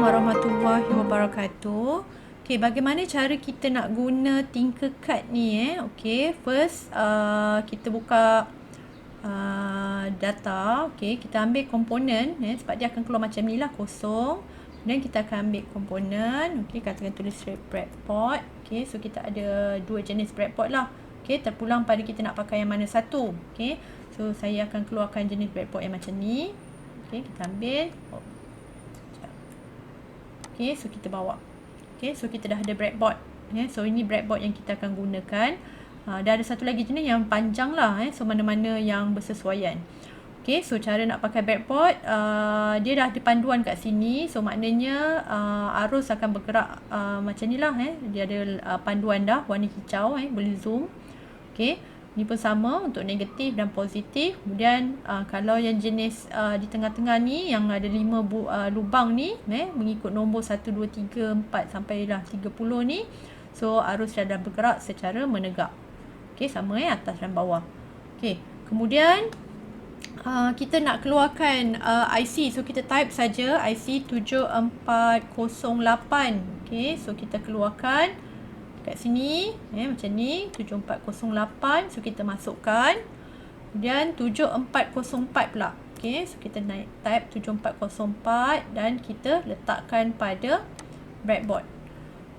warahmatullahi wabarakatuh. Okay, bagaimana cara kita nak guna Tinkercad ni Okay, first kita buka data. Okay, kita ambil komponen sebab dia akan keluar macam ni lah, kosong. Dan kita akan ambil komponen. Okay, katakan tulis breadboard. Okay, so kita ada dua jenis breadboard lah. Okay, terpulang pada kita nak pakai yang mana satu. Okay, so saya akan keluarkan jenis breadboard yang macam ni. Okay, kita ambil. Okay, so kita bawa. Okay, so kita dah ada breadboard. So ini breadboard yang kita akan gunakan. Dah ada satu lagi jenis yang panjang lah. So mana-mana yang bersesuaian. Okay, so cara nak pakai breadboard, dia dah ada panduan kat sini. So maknanya arus akan bergerak macam ni lah. Dia ada panduan dah, warna hijau. Boleh zoom. Okay, ni pun sama untuk negatif dan positif. Kemudian kalau yang jenis di tengah-tengah ni yang ada 5 lubang ni mengikut nombor 1, 2, 3, 4 sampailah 30 ni. So arus dia dah bergerak secara menegak. Okay, sama atas dan bawah. Okay, kemudian kita nak keluarkan IC. So kita type saja IC 7408. Okay, so kita keluarkan kat sini macam ni 7408. So kita masukkan. Kemudian 7404 pula. Okay, so kita naik type 7404 dan kita letakkan pada breadboard.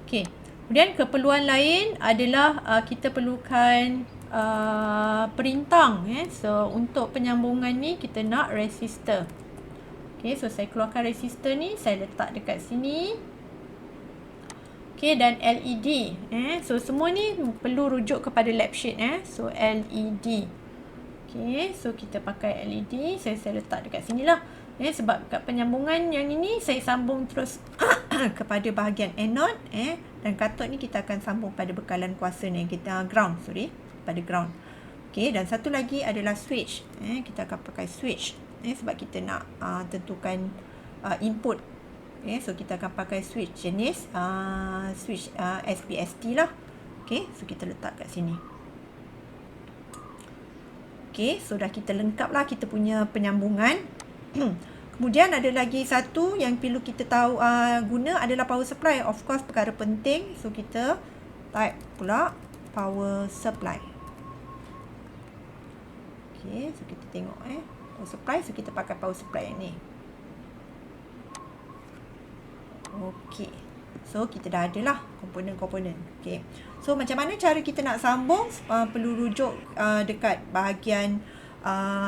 Okay, kemudian keperluan lain adalah kita perlukan perintang. So untuk penyambungan ni kita nak resistor. Okay, so saya keluarkan resistor ni, saya letak dekat sini. Okay, dan LED. So semua ni perlu rujuk kepada lab sheet. So LED. Okay, so kita pakai LED. Saya letak dekat sini lah. Sebab kat penyambungan yang ini saya sambung terus kepada bahagian anode. Dan kathod ni kita akan sambung pada bekalan kuasa ni. Kita ground, pada ground. Okay, dan satu lagi adalah switch. Kita akan pakai switch. Sebab kita nak tentukan input. So kita akan pakai switch jenis switch SPST lah. Okay, so kita letak kat sini. Okay, so dah kita lengkap lah kita punya penyambungan. Kemudian ada lagi satu yang perlu kita tahu guna adalah power supply. Of course perkara penting. So kita type pula power supply. Okay, so kita tengok power supply. So kita pakai power supply yang ni. Okey. So kita dah ada lah komponen-komponen. Okey. So macam mana cara kita nak sambung? Perlu rujuk dekat bahagian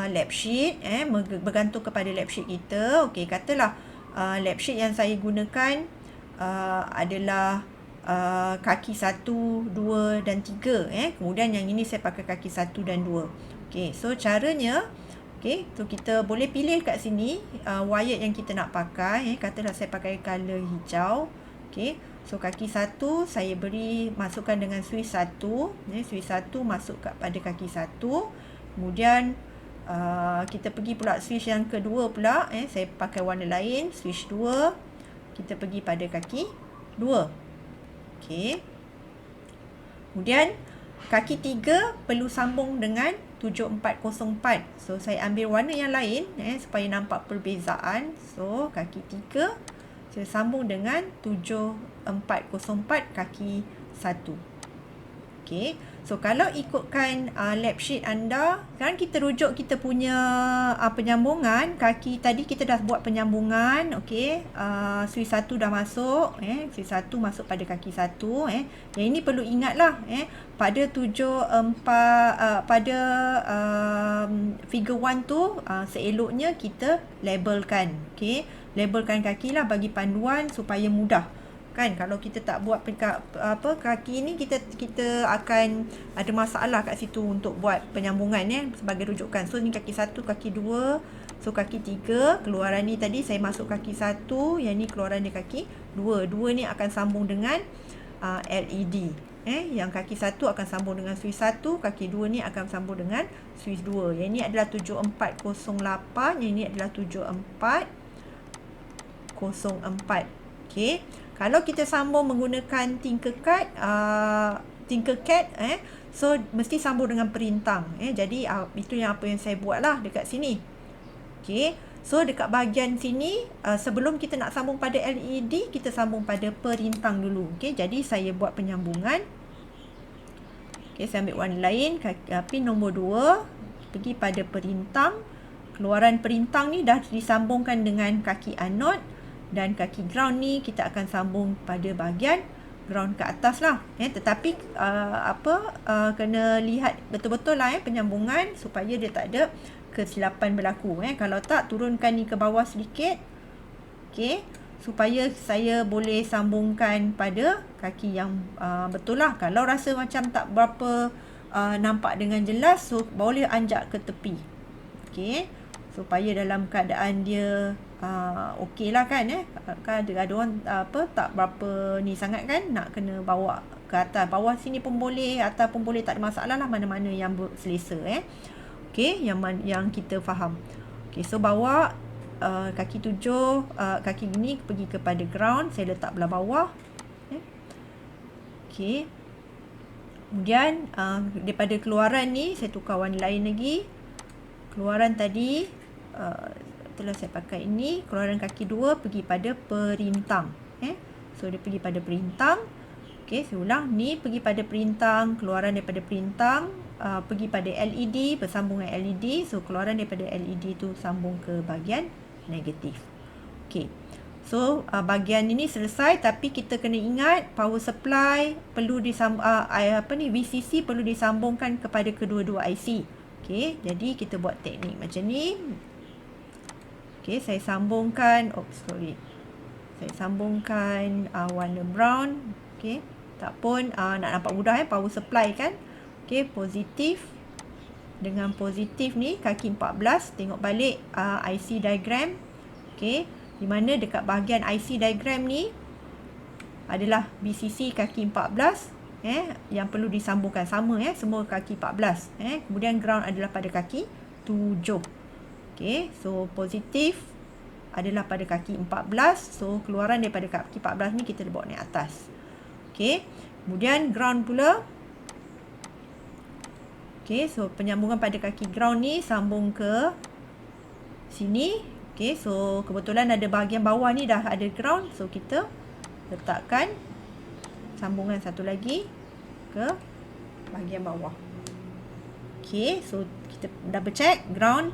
lab sheet bergantung kepada lab sheet kita. Okey, katalah lab sheet yang saya gunakan adalah kaki 1, 2 dan 3 Kemudian yang ini saya pakai kaki 1 dan 2. Okey, so caranya so kita boleh pilih kat sini wire yang kita nak pakai. Katalah saya pakai color hijau. Okey, so kaki 1 saya masukkan dengan switch 1. Switch 1 masuk pada kaki 1. Kemudian kita pergi pula switch yang kedua pula. Saya pakai warna lain, switch 2. Kita pergi pada kaki 2. Okey. Kemudian kaki 3 perlu sambung dengan 7404. So saya ambil warna yang lain supaya nampak perbezaan. So kaki 3 saya sambung dengan 7404 kaki 1. Okey. So kalau ikutkan lab sheet anda, sekarang kita rujuk kita punya penyambungan. Kaki tadi kita dah buat penyambungan. Okey. Switch 1 dah masuk. Switch 1 masuk pada kaki 1. Yang ini perlu ingatlah. Pada pada figure 1 tu seeloknya kita labelkan. Okey. Labelkan kaki lah bagi panduan supaya mudah. Kan, kalau kita tak buat kaki ni kita akan ada masalah kat situ untuk buat penyambungan sebagai rujukan. So ni kaki 1, kaki 2, so kaki 3, keluaran ni tadi saya masuk kaki 1, yang ni keluaran dia kaki 2. 2 ni akan sambung dengan LED. Yang kaki 1 akan sambung dengan switch 1, kaki 2 ni akan sambung dengan switch 2. Yang ni adalah 7408, yang ni adalah 7404. Okey. Kalau kita sambung menggunakan Tinkercad, so mesti sambung dengan perintang. Jadi itu yang apa yang saya buat lah dekat sini. Okey. So dekat bahagian sini, sebelum kita nak sambung pada LED, kita sambung pada perintang dulu. Okey, jadi saya buat penyambungan. Okey, saya ambil warna lain, pin nombor 2, pergi pada perintang. Keluaran perintang ni dah disambungkan dengan kaki anode, dan kaki ground ni kita akan sambung pada bahagian ground ke atas lah. Tetapi kena lihat betul-betul lah penyambungan supaya dia tak ada kesilapan berlaku. Kalau tak, turunkan ni ke bawah sedikit. Okey, supaya saya boleh sambungkan pada kaki yang betul lah. Kalau rasa macam tak berapa nampak dengan jelas, so boleh anjak ke tepi. Okey, supaya dalam keadaan dia okey lah kan. Kan ada orang tak berapa ni sangat kan, nak kena bawa ke atas. Bawah sini pun boleh, atas pun boleh, tak ada masalah lah, mana-mana yang selesa. Okey, yang kita faham. Okey, so bawa kaki 7, kaki ni pergi kepada ground, saya letak belah bawah. Okey. Kemudian daripada keluaran ni saya tukar warna lain lagi. Keluaran tadi telah saya pakai ini, keluaran kaki 2 pergi pada perintang. So dia pergi pada perintang. Okey, saya ulang, ni pergi pada perintang, keluaran daripada perintang pergi pada LED, bersambung dengan LED. So keluaran daripada LED tu sambung ke bahagian negatif. Okey. So bahagian ini selesai, tapi kita kena ingat power supply perlu VCC perlu disambungkan kepada kedua-dua IC. Okey, jadi kita buat teknik macam ni. Okey, saya sambungkan, saya sambungkan warna brown. Okey, tak pun nak nampak mudah power supply kan. Okey, positif dengan positif ni kaki 14, tengok balik IC diagram. Okey, di mana dekat bahagian IC diagram ni adalah BCC kaki 14 yang perlu disambungkan sama semua kaki 14. Kemudian ground adalah pada kaki 7. Okey, so positif adalah pada kaki 14. So keluaran daripada kaki 14 ni kita bawa naik atas. Okey, kemudian ground pula. Okey, so penyambungan pada kaki ground ni sambung ke sini. Okey, so kebetulan ada bahagian bawah ni dah ada ground, so kita letakkan sambungan satu lagi ke bahagian bawah. Okey, so kita double check, ground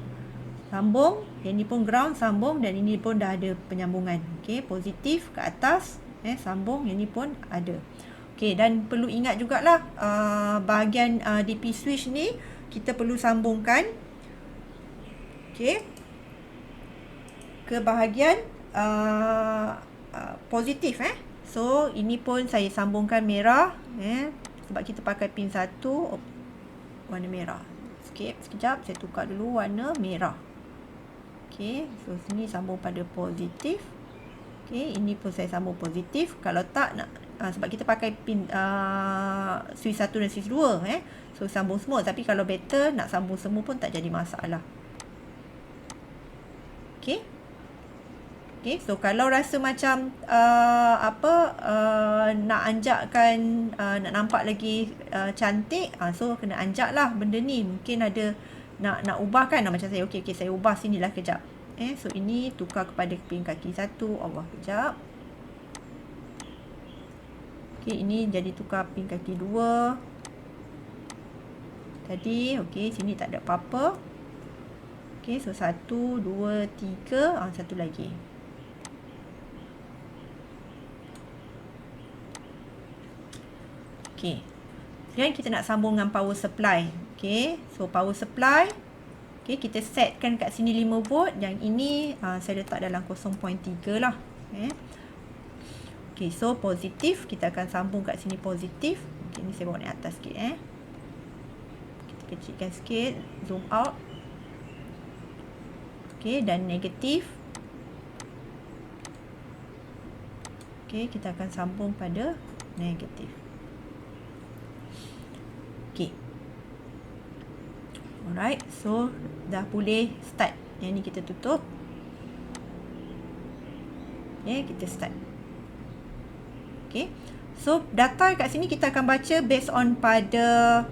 sambung, yang ni pun ground sambung, dan ini pun dah ada penyambungan. Okey, positif ke atas sambung, yang ni pun ada. Okey, dan perlu ingat jugalah bahagian DP switch ni kita perlu sambungkan ke bahagian positif. So ini pun saya sambungkan merah sebab kita pakai pin 1 warna merah. Sekejap saya tukar dulu warna merah. Okey, so sini sambung pada positif. Okey, ini pun saya sambung positif. Kalau tak nak sebab kita pakai pin switch 1 dan switch 2 so sambung semua, tapi kalau better nak sambung semua pun tak jadi masalah. Okey. Okey, so kalau rasa macam nak anjakkan, nak nampak lagi cantik, so kena anjak lah benda ni. Mungkin ada nak ubah kan, macam saya okey saya ubah sinilah kejap. So ini tukar kepada pin kaki 1. Allah, kejap. Okey, ini jadi tukar pin kaki 2 tadi. Okey, sini tak ada apa-apa. Okey, so 1, 2, 3, satu lagi. Okey, dan kita nak sambung dengan power supply. Okey, so power supply, okey, kita setkan kat sini 5 volt. Yang ini saya letak dalam 0.3 lah. Okey, so positif kita akan sambung kat sini positif. Okey, ni saya bawa naik atas sikit. Kita kecilkan sikit, zoom out. Okey, dan negatif. Okey, kita akan sambung pada negatif. Okey. Alright, so dah boleh start. Yang ni kita tutup. Okay, kita start. Okay, so data kat sini kita akan baca based on pada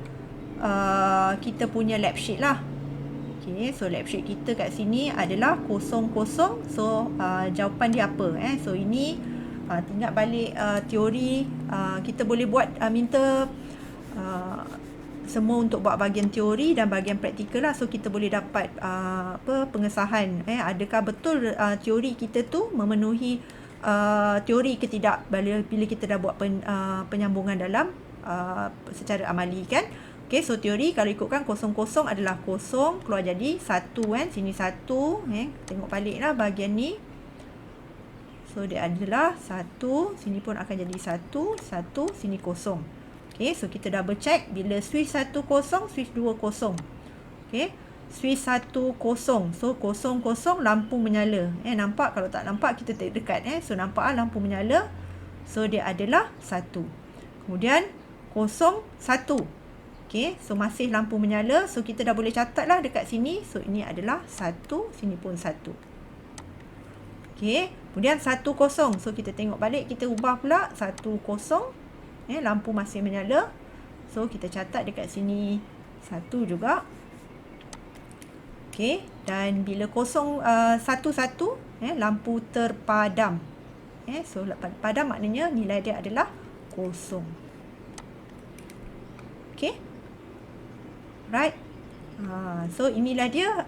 kita punya lab sheet lah. Okay, so lab sheet kita kat sini adalah 00. So jawapan dia apa? So ini ingat balik teori. Kita boleh buat minta semua untuk buat bahagian teori dan bahagian praktikal lah. So kita boleh dapat pengesahan. Adakah betul teori kita tu memenuhi teori ke tidak bila kita dah buat penyambungan dalam secara amali kan. Okay, so teori kalau ikutkan 00 adalah 0 keluar jadi 1 kan. Sini 1. Tengok balik lah bahagian ni. So dia adalah 1. Sini pun akan jadi 1. 1. Sini 0. Okay, so kita double check. Bila switch 1 0, switch 2 0. Okay, switch 1 0. So 0 lampu menyala. Nampak? Kalau tak nampak kita dekat. So nampak lampu menyala. So dia adalah 1. Kemudian 0 1. Okay, so masih lampu menyala. So kita dah boleh catat lah dekat sini. So ini adalah 1. Sini pun 1. Okay, kemudian 1 0. So kita tengok balik. Kita ubah pula 1 0. Lampu masih menyala. So kita catat dekat sini 1 juga. Okay, dan bila 1 1, lampu terpadam. So padam maknanya nilai dia adalah 0. Okay. Right. So inilah dia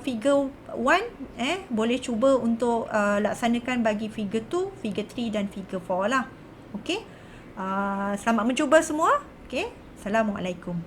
figure 1. Boleh cuba untuk laksanakan bagi figure 2, figure 3 dan figure 4 lah. Okay. Selamat mencuba semua. Okay. Assalamualaikum.